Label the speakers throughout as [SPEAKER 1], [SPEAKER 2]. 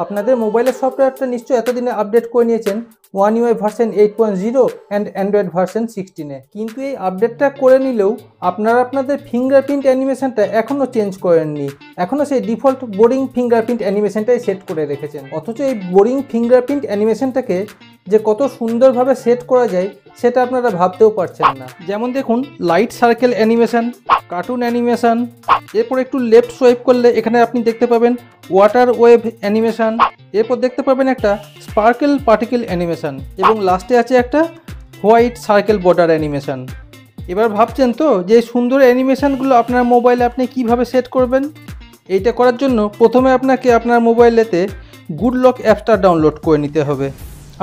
[SPEAKER 1] আপনাদের মোবাইলের সফটওয়্যারটা নিশ্চয়ই এতদিনে আপডেট করে নিয়েছেন One UI version 8.0 and Android version 16-এ। কিন্তু এই আপডেটটা করে নিলেও আপনারা আপনাদের ফিঙ্গারপ্রিন্ট অ্যানিমেশনটা এখনও চেঞ্জ করেননি, এখনও সেই ডিফল্ট বোরিং ফিঙ্গারপ্রিন্ট অ্যানিমেশনটাই সেট করে রেখেছেন। অথচ এই বোরিং ফিঙ্গারপ্রিন্ট অ্যানিমেশনটাকে যে কত সুন্দরভাবে সেট করা যায় সেটা আপনারা ভাবতেও পারছেন না। যেমন দেখুন, light circle animation, cartoon animation, এরপর একটু লেফট সোয়াইপ করলে এখানে আপনি দেখতে পাবেন ওয়াটার ওয়েভ অ্যানিমেশন, এরপর দেখতে পাবেন একটা স্পার্কেল পার্টিকেল অ্যানিমেশন এবং লাস্টে আছে একটা হোয়াইট সার্কেল বর্ডার অ্যানিমেশন। এবার ভাবছেন তো যে সুন্দর অ্যানিমেশনগুলো আপনার মোবাইলে আপনি কিভাবে সেট করবেন। এইটা করার জন্য প্রথমে আপনাকে আপনার মোবাইলেতে গুড লক অ্যাপসটা ডাউনলোড করে নিতে হবে।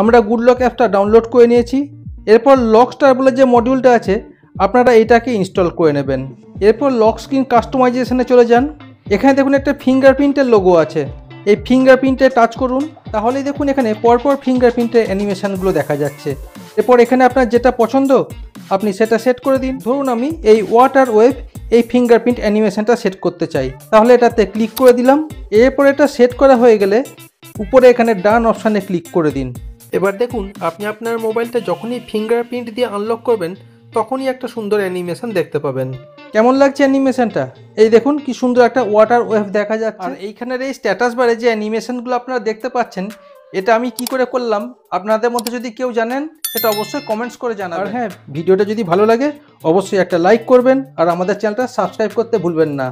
[SPEAKER 1] আমরা গুড লক অ্যাপসটা ডাউনলোড করে নিয়েছি। এরপর লকস্টার বলে যে মডিউলটা আছে আপনারা এটাকে ইনস্টল করে নেবেন। এরপর লক স্ক্রিন কাস্টমাইজেশনে চলে যান। এখানে দেখুন একটা ফিঙ্গারপ্রিন্টের লোগো আছে, এই ফিঙ্গারপ্রিন্টে টাচ করুন, তাহলেই দেখুন এখানে পরপর ফিঙ্গারপ্রিন্টের অ্যানিমেশনগুলো দেখা যাচ্ছে। এরপর এখানে আপনার যেটা পছন্দ আপনি সেটা সেট করে দিন। ধরুন আমি এই ওয়াটার ওয়েভ এই ফিঙ্গারপ্রিন্ট অ্যানিমেশনটা সেট করতে চাই, তাহলে এটাতে ক্লিক করে দিলাম। এরপর এটা সেট করা হয়ে গেলে উপরে এখানে ডান অপশানে ক্লিক করে দিন। এবার দেখুন আপনি আপনার মোবাইলটা যখনই ফিঙ্গারপ্রিন্ট দিয়ে আনলক করবেন তখনই একটা সুন্দর অ্যানিমেশন দেখতে পাবেন। কেমন লাগছে অ্যানিমেশনটা? এই দেখুন কি সুন্দর একটা ওয়াটার ওয়েভ দেখা যাচ্ছে। আর এইখানের এই স্ট্যাটাস বারে যে অ্যানিমেশনগুলো আপনারা দেখতে পাচ্ছেন এটা আমি কি করে করলাম, আপনাদের মধ্যে যদি কেউ জানেন সেটা অবশ্যই কমেন্টস করে জানাবেন। আর হ্যাঁ, ভিডিওটা যদি ভালো লাগে অবশ্যই একটা লাইক করবেন আর আমাদের চ্যানেলটা সাবস্ক্রাইব করতে ভুলবেন না।